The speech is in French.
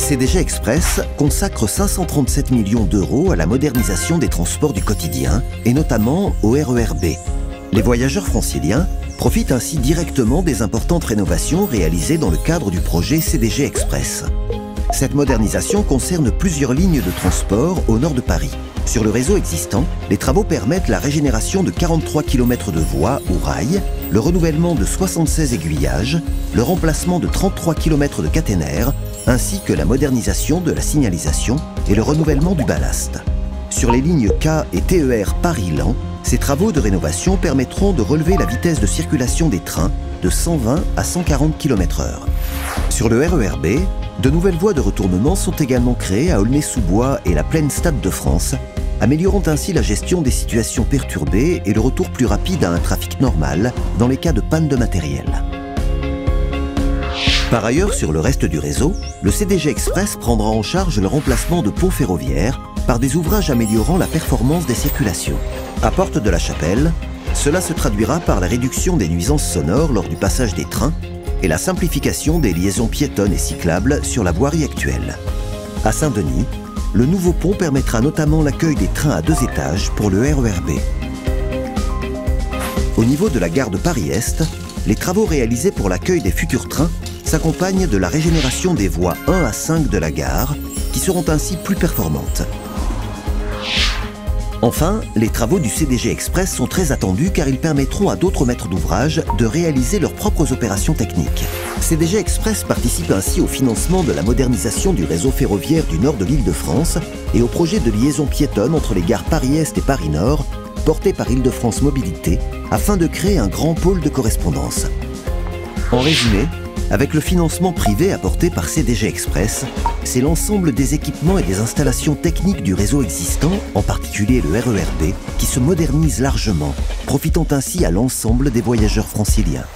CDG Express consacre 537 millions d'euros à la modernisation des transports du quotidien, et notamment au RER B. Les voyageurs franciliens profitent ainsi directement des importantes rénovations réalisées dans le cadre du projet CDG Express. Cette modernisation concerne plusieurs lignes de transport au nord de Paris. Sur le réseau existant, les travaux permettent la régénération de 43 km de voies ou rails, le renouvellement de 76 aiguillages, le remplacement de 33 km de caténaires, ainsi que la modernisation de la signalisation et le renouvellement du ballast. Sur les lignes K et TER Paris-Laon, ces travaux de rénovation permettront de relever la vitesse de circulation des trains de 120 à 140 km/h. Sur le RER B, de nouvelles voies de retournement sont également créées à Aulnay-sous-Bois et la Plaine Stade de France, améliorant ainsi la gestion des situations perturbées et le retour plus rapide à un trafic normal dans les cas de panne de matériel. Par ailleurs, sur le reste du réseau, le CDG Express prendra en charge le remplacement de ponts ferroviaires par des ouvrages améliorant la performance des circulations. À Porte de la Chapelle, cela se traduira par la réduction des nuisances sonores lors du passage des trains et la simplification des liaisons piétonnes et cyclables sur la voirie actuelle. À Saint-Denis, le nouveau pont permettra notamment l'accueil des trains à 2 étages pour le RER B. Au niveau de la gare de Paris-Est, les travaux réalisés pour l'accueil des futurs trains s'accompagnent de la régénération des voies 1 à 5 de la gare, qui seront ainsi plus performantes. Enfin, les travaux du CDG Express sont très attendus car ils permettront à d'autres maîtres d'ouvrage de réaliser leurs propres opérations techniques. CDG Express participe ainsi au financement de la modernisation du réseau ferroviaire du nord de l'Île-de-France et au projet de liaison piétonne entre les gares Paris-Est et Paris-Nord, porté par Île-de-France Mobilité, afin de créer un grand pôle de correspondance. En résumé, avec le financement privé apporté par CDG Express, c'est l'ensemble des équipements et des installations techniques du réseau existant, en particulier le RER B, qui se modernise largement, profitant ainsi à l'ensemble des voyageurs franciliens.